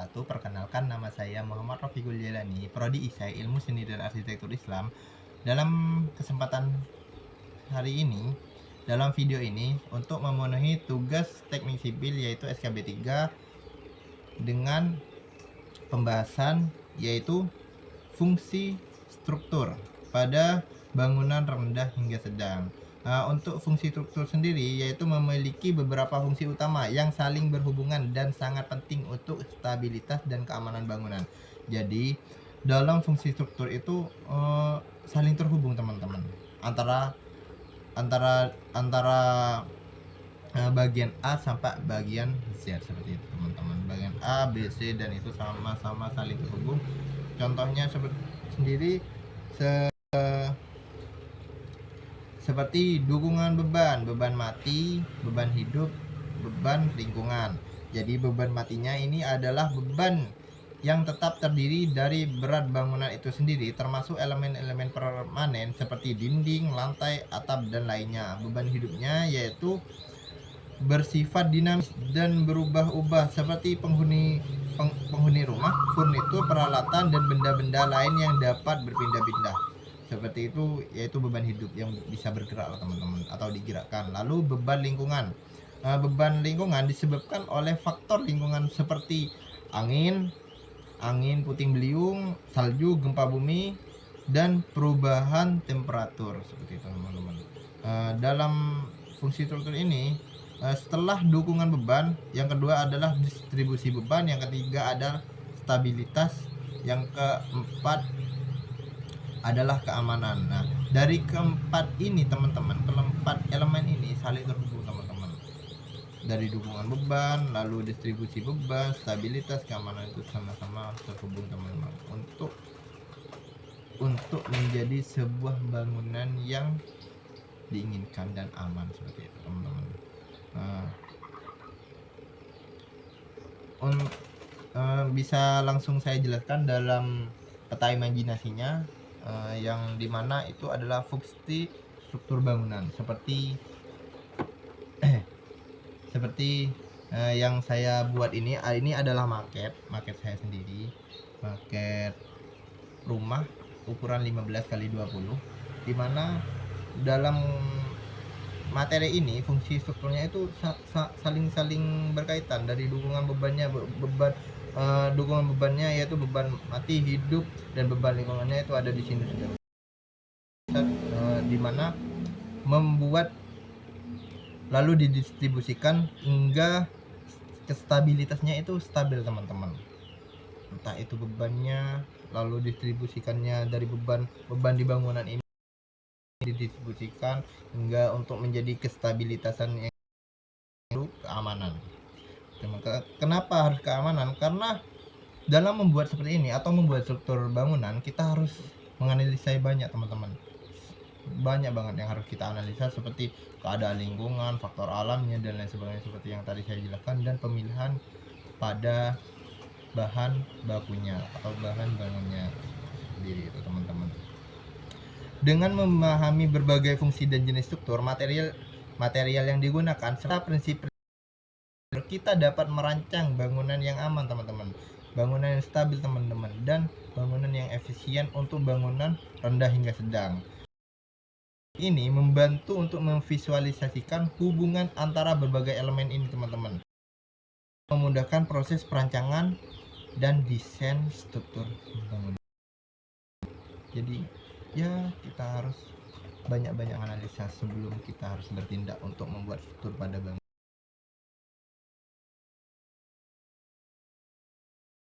wabarakatuh. Perkenalkan, nama saya Muhammad Rafiqul Jalani, Prodi ISAI Ilmu Seni dan Arsitektur Islam. Dalam kesempatan hari ini, dalam video ini, untuk memenuhi tugas teknik sipil yaitu SKB 3 dengan pembahasan yaitu fungsi struktur pada bangunan rendah hingga sedang. Untuk fungsi struktur sendiri yaitu memiliki beberapa fungsi utama yang saling berhubungan dan sangat penting untuk stabilitas dan keamanan bangunan. Jadi dalam fungsi struktur itu saling terhubung teman-teman, antara antara antara bagian A sampai bagian Z seperti itu teman-teman. Bagian A, B, C dan itu sama-sama saling terhubung. Contohnya sendiri seperti dukungan beban mati, beban hidup, beban lingkungan. Jadi beban matinya ini adalah beban yang tetap terdiri dari berat bangunan itu sendiri, termasuk elemen-elemen permanen seperti dinding, lantai, atap, dan lainnya. Beban hidupnya yaitu bersifat dinamis dan berubah-ubah seperti penghuni rumah, furnitur, peralatan, dan benda-benda lain yang dapat berpindah-pindah. Seperti itu, yaitu beban hidup yang bisa bergerak teman-teman atau digerakkan. Lalu beban lingkungan. Beban lingkungan disebabkan oleh faktor lingkungan seperti angin puting beliung, salju, gempa bumi, dan perubahan temperatur seperti itu teman-teman. Dalam fungsi struktur ini, setelah dukungan beban, yang kedua adalah distribusi beban, yang ketiga adalah stabilitas, yang keempat adalah keamanan. Nah, dari keempat ini teman-teman, keempat elemen ini saling terhubung teman-teman. Dari dukungan beban, lalu distribusi beban, stabilitas, keamanan itu sama-sama terhubung teman-teman untuk menjadi sebuah bangunan yang diinginkan dan aman seperti itu teman-teman. Bisa langsung saya jelaskan dalam peta imajinasinya, yang dimana itu adalah fungsi struktur bangunan seperti yang saya buat ini adalah maket saya sendiri, maket rumah ukuran 15x20, dimana dalam materi ini fungsi strukturnya itu saling berkaitan. Dari dukungan bebannya, dukungan bebannya yaitu beban mati, hidup, dan beban lingkungannya itu ada di sini sudah, dimana membuat lalu didistribusikan hingga stabilitasnya itu stabil teman-teman. Entah itu bebannya lalu distribusikannya dari beban di bangunan ini didistribusikan hingga untuk menjadi kestabilitasan yang keamanan. Kenapa harus keamanan? Karena dalam membuat seperti ini atau membuat struktur bangunan, kita harus menganalisa banyak teman-teman. Banyak banget yang harus kita analisa, seperti keadaan lingkungan, faktor alamnya, dan lain sebagainya seperti yang tadi saya jelaskan, dan pemilihan pada bahan bakunya atau bahan bangunnya sendiri itu teman-teman. Dengan memahami berbagai fungsi dan jenis struktur, material yang digunakan, serta prinsip, kita dapat merancang bangunan yang aman teman-teman, bangunan yang stabil teman-teman, dan bangunan yang efisien untuk bangunan rendah hingga sedang. Ini membantu untuk memvisualisasikan hubungan antara berbagai elemen ini teman-teman, memudahkan proses perancangan dan desain struktur bangunan. Jadi ya, kita harus banyak-banyak analisa sebelum kita harus bertindak untuk membuat struktur pada bangunan.